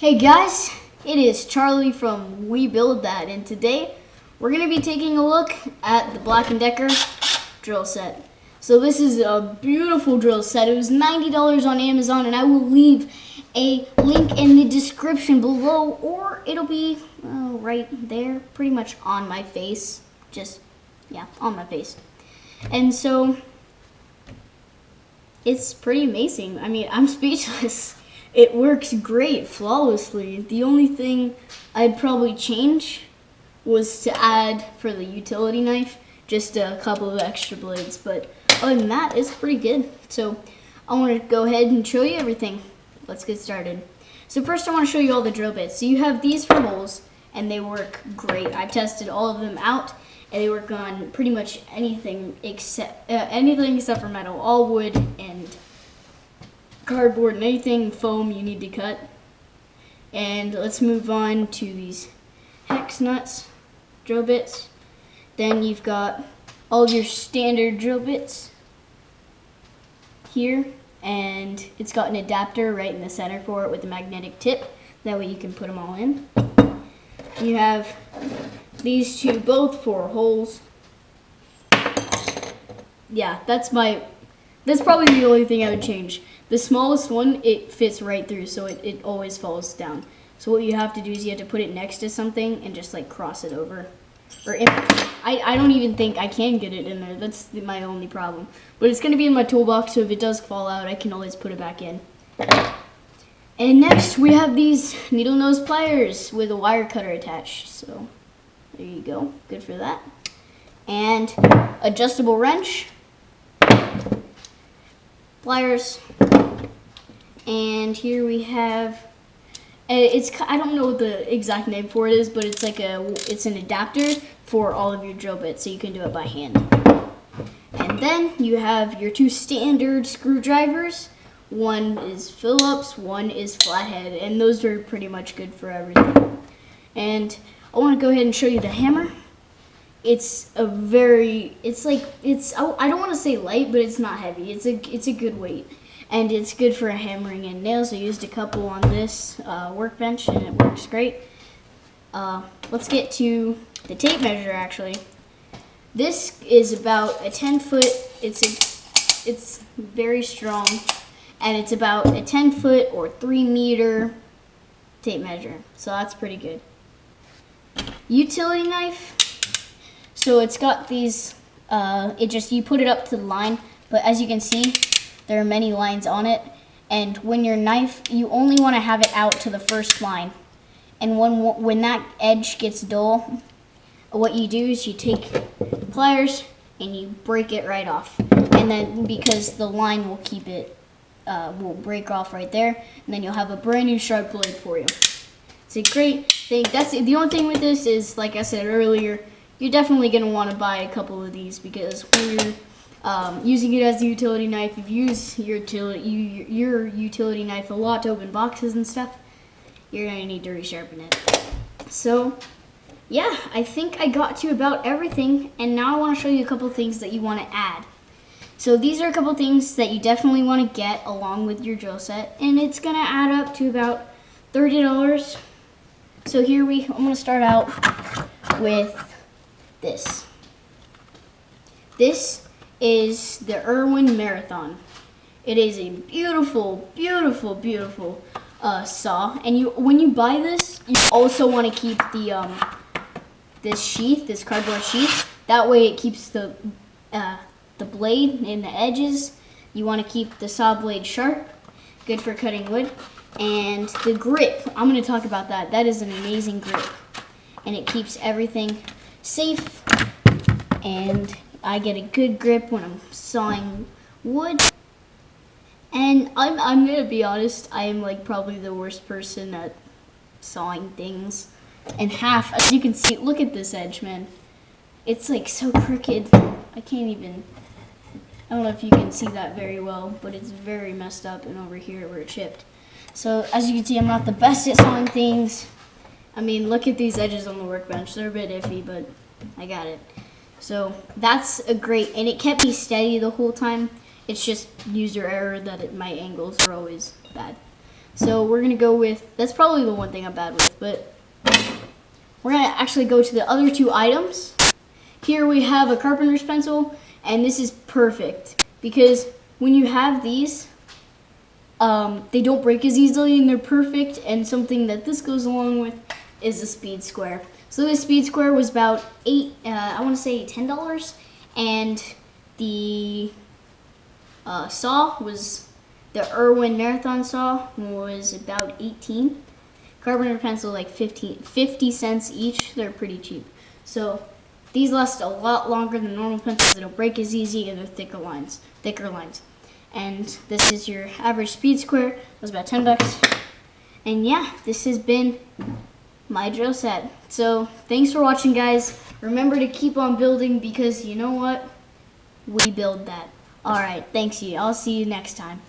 Hey guys, it is Charlie from We Build That, and today we're going to be taking a look at the Black & Decker drill set. So this is a beautiful drill set. It was $90 on Amazon, and I will leave a link in the description below, or it'll be right there, pretty much on my face. On my face. And so it's pretty amazing. I mean, I'm speechless. It works great, flawlessly. The only thing I'd probably change was to add, for the utility knife, just a couple of extra blades. But other than that, it's pretty good. So I want to go ahead and show you everything. Let's get started. So first I want to show you all the drill bits. So you have these for holes, and they work great. I've tested all of them out, and they work on pretty much anything except for metal, all wood and cardboard and anything foam you need to cut. And let's move on to these hex nuts drill bits. Then you've got all of your standard drill bits here, and it's got an adapter right in the center for it with a magnetic tip. That way you can put them all in. You have these two, both for holes. Yeah, that's probably the only thing I would change. The smallest one, it fits right through, so it always falls down. So what you have to do is you have to put it next to something and just like cross it over. I don't even think I can get it in there. That's my only problem. But it's going to be in my toolbox, so if it does fall out, I can always put it back in. And next we have these needle nose pliers with a wire cutter attached. So there you go, good for that. And adjustable wrench, pliers, and here we have, I don't know what the exact name for it is, but it's an adapter for all of your drill bits, so you can do it by hand. And then you have your two standard screwdrivers. One is Phillips, one is flathead, and those are pretty much good for everything. And I want to go ahead and show you the hammer. I don't want to say light, but it's not heavy. It's a good weight, and it's good for hammering in nails. I used a couple on this workbench, and it works great. Let's get to the tape measure. Actually, this is about a 10-foot. It's very strong, and it's about a 10-foot or 3-meter tape measure. So that's pretty good. Utility knife. So it's got these, you put it up to the line, but as you can see, there are many lines on it. And when your knife, you only want to have it out to the first line. And when that edge gets dull, what you do is you take pliers and you break it right off. And then because the line will keep it, will break off right there, and then you'll have a brand new sharp blade for you. It's a great thing. That's the only thing with this is, like I said earlier, you're definitely going to want to buy a couple of these, because when you're using it as a utility knife, if you use your utility knife a lot to open boxes and stuff, you're going to need to resharpen it. So yeah, I think I got to about everything, and now I want to show you a couple of things that you want to add. So these are a couple of things that you definitely want to get along with your drill set, and it's going to add up to about $30. So I'm going to start out with this. This is the Irwin Marathon. It is a beautiful, beautiful, beautiful saw. And when you buy this, you also want to keep the this cardboard sheath. That way it keeps the blade and the edges. You want to keep the saw blade sharp, good for cutting wood. And the grip, I'm going to talk about that. That is an amazing grip, and it keeps everything safe, and I get a good grip when I'm sawing wood. And I'm gonna be honest, I am like probably the worst person at sawing things in half. As you can see, look at this edge, man. It's like so crooked. I don't know if you can see that very well, but it's very messed up, and over here where it chipped. So as you can see, I'm not the best at sawing things. I mean, look at these edges on the workbench. They're a bit iffy, but I got it. So that's a great, and it kept me steady the whole time. It's just user error that my angles are always bad. So we're gonna go with, that's probably the one thing I'm bad with, but we're gonna actually go to the other two items. Here we have a carpenter's pencil, and this is perfect because when you have these, they don't break as easily and they're perfect. And something that this goes along with is a speed square. So this speed square was about I want to say $10, and the saw was, the Irwin Marathon saw was about 18. Carpenter pencil like 50 cents each. They're pretty cheap. So these last a lot longer than normal pencils. They don't break as easy, and they're thicker lines. And this is your average speed square. It was about $10. And yeah, this has been my drill set. So thanks for watching, guys. Remember to keep on building, because you know what? We build that. All right, thanks you. I'll see you next time.